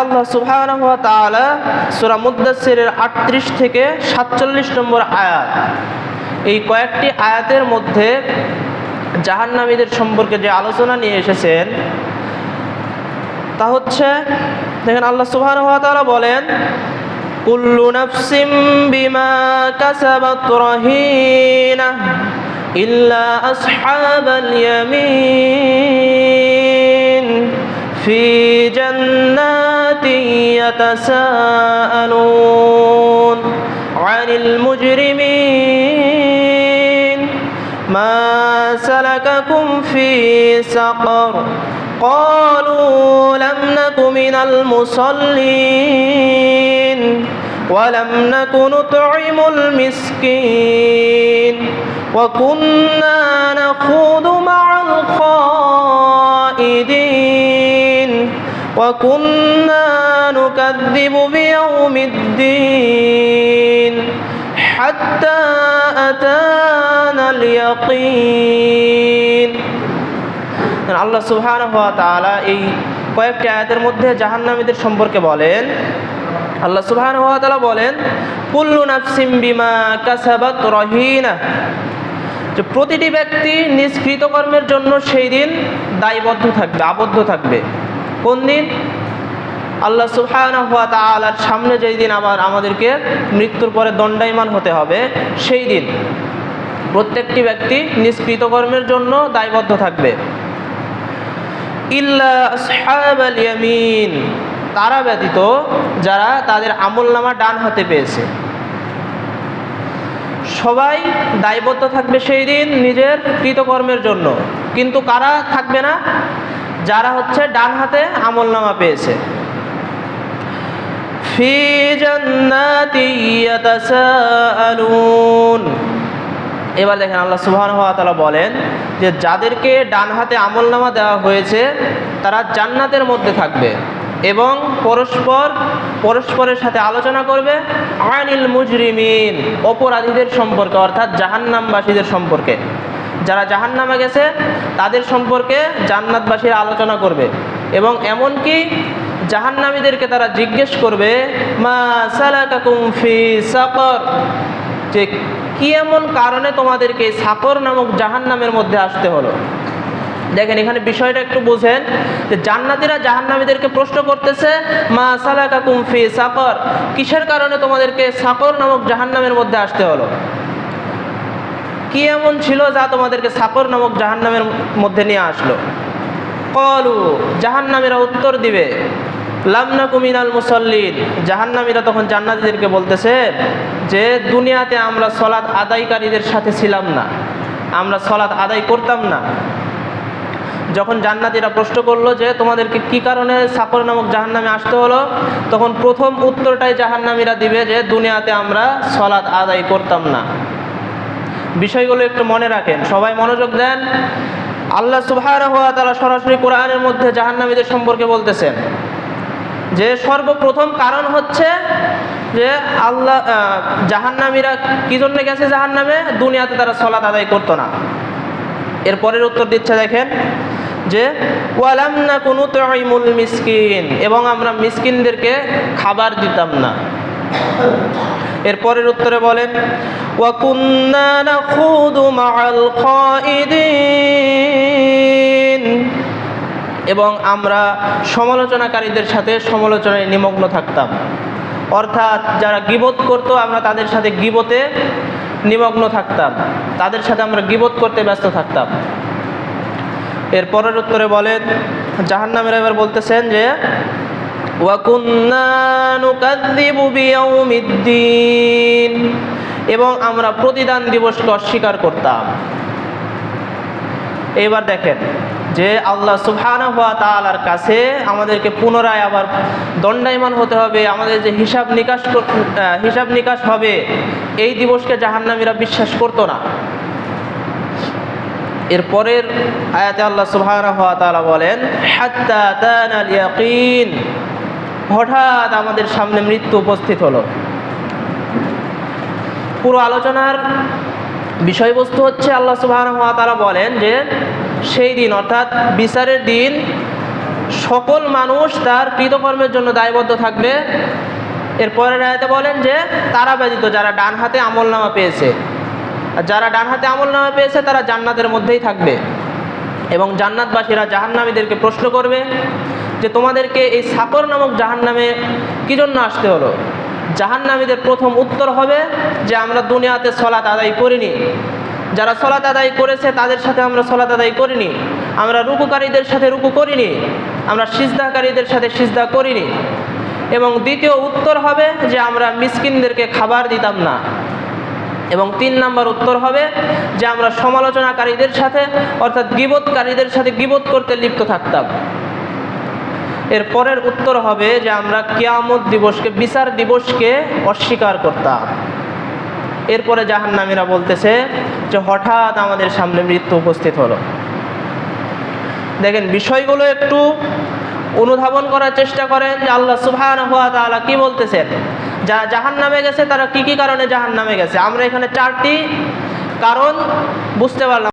আল্লাহ সুবহানাহু ওয়া তাআলা সূরা মুদ্দাসসিরের 38 থেকে 47 নম্বর আয়াত, এই কয়েকটি আয়াতের মধ্যে জাহান্নামীদের সম্পর্কে যে আলোচনা নিয়ে এসেছেন তা হচ্ছে, দেখেন আল্লাহ সুবহানাহু ওয়া তাআলা বলেন, কুল্লু নাফসিম বিমা কাসাবাত রাহিনা ইল্লা আসহাবাল ইয়ামিন ফি জান্নাতিন ইয়াতাসাআলুন আনিল মুজরিমিন মা সালাকাকুম ফি সাকর قالوا لم نك من المصلين ولم نك نطعم المسكين وكنا نخوض مع الخائضين وكنا نكذب بيوم الدين حتى أتانا اليقين। আল্লাহ সুবহানাহু ওয়া তাআলা এই কয়েকটি আয়াতের মধ্যে জাহান্নামীদের সম্পর্কে বলেন। আল্লাহ সুবহানাহু ওয়া তাআলা বলেন, কুল্লু নাফসিম বিমা কাসাবাত রাহিনা, যে প্রতিটি ব্যক্তি নিজ কৃতকর্মের জন্য সেই দিন দায়বদ্ধ থাকবে, আবদ্ধ থাকবে। কোন দিন? আল্লাহ সুবহানাহু ওয়া তাআলার সামনে যেই দিন আবার আমাদেরকে মৃত্যুর পরে দণ্ডায়মান হতে হবে, সেই দিন প্রত্যেকটি ব্যক্তি নিজ কৃতকর্মের জন্য দায়বদ্ধ থাকবে। ইল্লা আসহাবাল ইয়ামিন, তারা ব্যতীত যারা তাদের আমলনামা ডান হাতে পেয়েছে। সবাই দায়বদ্ধ থাকবে সেই দিন নিজের কৃতকর্মের জন্য, কিন্তু কারা থাকবে না? যারা হচ্ছে ডান হাতে আমলনামা পেয়েছে। ফি জান্নাতিন ইয়াতাসাআলুন, এবার দেখেন আল্লাহ সুবহানাহু ওয়া তাআলা বলেন যে যাদেরকে ডান হাতে আমলনামা দেওয়া হয়েছে তারা জান্নাতের মধ্যে থাকবে এবং পরস্পরের সাথে আলোচনা করবে আনিল মুজরিমিন, অপরাধীদের সম্পর্কে, অর্থাৎ জাহান্নামবাসীদের সম্পর্কে। যারা জাহান্নামে গেছে তাদের সম্পর্কে জান্নাতবাসীরা আলোচনা করবে এবং এমনকি জাহান্নামীদেরকে তারা জিজ্ঞেস করবে, মা সালাকাকুম ফি সাকর, যে কি এমন কারণে তোমাদেরকে সাকর নামক জাহান্নামের মধ্যে আসতে হলো। দেখেন এখানে বিষয়টা একটু বুঝেন, যে জান্নাতীরা জাহান্নামীদেরকে প্রশ্ন করতেছে, মা সালাকাকুম ফি সাকর, কিসের কারণে তোমাদেরকে সাকর নামক জাহান্নামের মধ্যে আসতে হলো? কি এমন ছিল যা তোমাদেরকে সাকর নামক জাহান্নামের মধ্যে নিয়ে আসলো? ক্বালু, জাহান্নামীরা উত্তর দিবে, লাম নাকু মিনাল মুসাল্লিন, জাহান্নামীরা তখন জান্নাতীদেরকে বলতেছে যে দুনিয়াতে আমরা সালাত আদায়কারীদের সাথে ছিলাম না, আমরা সালাত আদায় করতাম না। যখন জান্নাতীরা প্রশ্ন করলো যে তোমাদেরকে কি কারণে সাকর নামক জাহান্নামে আসতে হলো, তখন প্রথম উত্তরটাই জাহান্নামীরা দিবে যে দুনিয়াতে আমরা সালাত আদায় করতাম না। বিষয়গুলো একটু মনে রাখেন, সবাই মনোযোগ দেন। আল্লাহ সুবহানাহু ওয়া তাআলা সরাসরি কোরআনের মধ্যে জাহান্নামীদের সম্পর্কে বলতেছেন যে সর্বপ্রথম কারণ হচ্ছে যে জাহান্নামীরা কি জন্য গেছে জাহান্নামে? দুনিয়াতে তারা সালাত আদায় করতো না। এরপরের উত্তর দিচ্ছে দেখেন যে ওয়ালাম নাকু নুতঈমুল মিসকিন, এবং আমরা মিসকিনদেরকে খাবার দিতাম না। এরপরের উত্তরে বলেন, ওয়া কুন্না নাখুদু মাআল খাইদিন, এবং আমরা সমালোচনাকারীদের সাথে সমালোচনায় নিমগ্ন থাকতাম। অর্থাৎ যারা গীবত করতো আমরা তাদের সাথে গীবতে নিমগ্ন থাকতাম, তাদের সাথে আমরা গীবত করতে ব্যস্ত থাকতাম। এর পরের উত্তরে বলেন, জাহান্নামীরা এবার বলতেছেন যে ওয়া কুন্না নুকাযযিবু বিয়াউমিদ্দিন, এবং আমরা প্রতিদান দিবসকে অস্বীকার করতাম। এবার দেখেন যে আল্লাহ সুবহানাহু ওয়া তাআলার কাছে আমাদেরকে পুনরায় আবার দণ্ডায়মান হতে হবে, আমাদের যে হিসাব নিকাশ হবে, এই দিবসকে জাহান্নামীরা বিশ্বাস করতো না। এরপরের আয়াতে আল্লাহ সুবহানাহু ওয়া তাআলা বলেন, হাত্তা আতানাল ইয়াকিন, হঠাৎ আমাদের সামনে মৃত্যু উপস্থিত হলো। পুরো আলোচনার বিষয়বস্তু হচ্ছে আল্লাহ সুবহানাহু ওয়া তাআলা বলেন যে সেই দিন অর্থাৎ বিচারের দিন সকল মানুষ তার কৃতকর্মের জন্য দায়বদ্ধ থাকবে। এরপরের আয়াতে বলেন যে তারা ব্যতীত যারা ডান হাতে আমলনামা পেয়েছে, আর যারা ডান হাতে আমলনামা পেয়েছে তারা জান্নাতের মধ্যেই থাকবে। এবং জান্নাতবাসীরা জাহান্নামীদেরকে প্রশ্ন করবে যে তোমাদেরকে এই সাকর নামক জাহান্নামে কী জন্য আসতে হলো? জাহান্নামীদের প্রথম উত্তর হবে যে আমরা দুনিয়াতে সলাত আদায় করিনি, যারা সলাত আদায় করেছে তাদের সাথে আমরা সলাত আদায় করিনি, আমরা রুকুকারীদের সাথে রুকু করিনি, আমরা সিজদাকারীদের সাথে সিজদা করিনি। এবং দ্বিতীয় উত্তর হবে যে আমরা মিসকিনদেরকে খাবার দিতাম না। এবং 3 নম্বর উত্তর হবে যে আমরা সমালোচনাকারীদের সাথে অর্থাৎ গীবতকারীদের সাথে গীবত করতে লিপ্ত থাকতাম। এর পরের উত্তর হবে যে আমরা কিয়ামত দিবসকে, বিচার দিবসকে অস্বীকার করতাম। এরপরে জাহান্নামীরা বলতেছে যে হঠাৎ আমাদের সামনে মৃত্যু উপস্থিত হলো। দেখেন বিষয়গুলো একটু অনুধাবন করার চেষ্টা করেন যে আল্লাহ সুবহানাহু ওয়া তাআলা কি বলতেছেন। যারা জাহান্নামে গেছে তারা কি কি কারণে জাহান্নামে গেছে, আমরা এখানে 4টি কারণ বুঝতে পারলাম।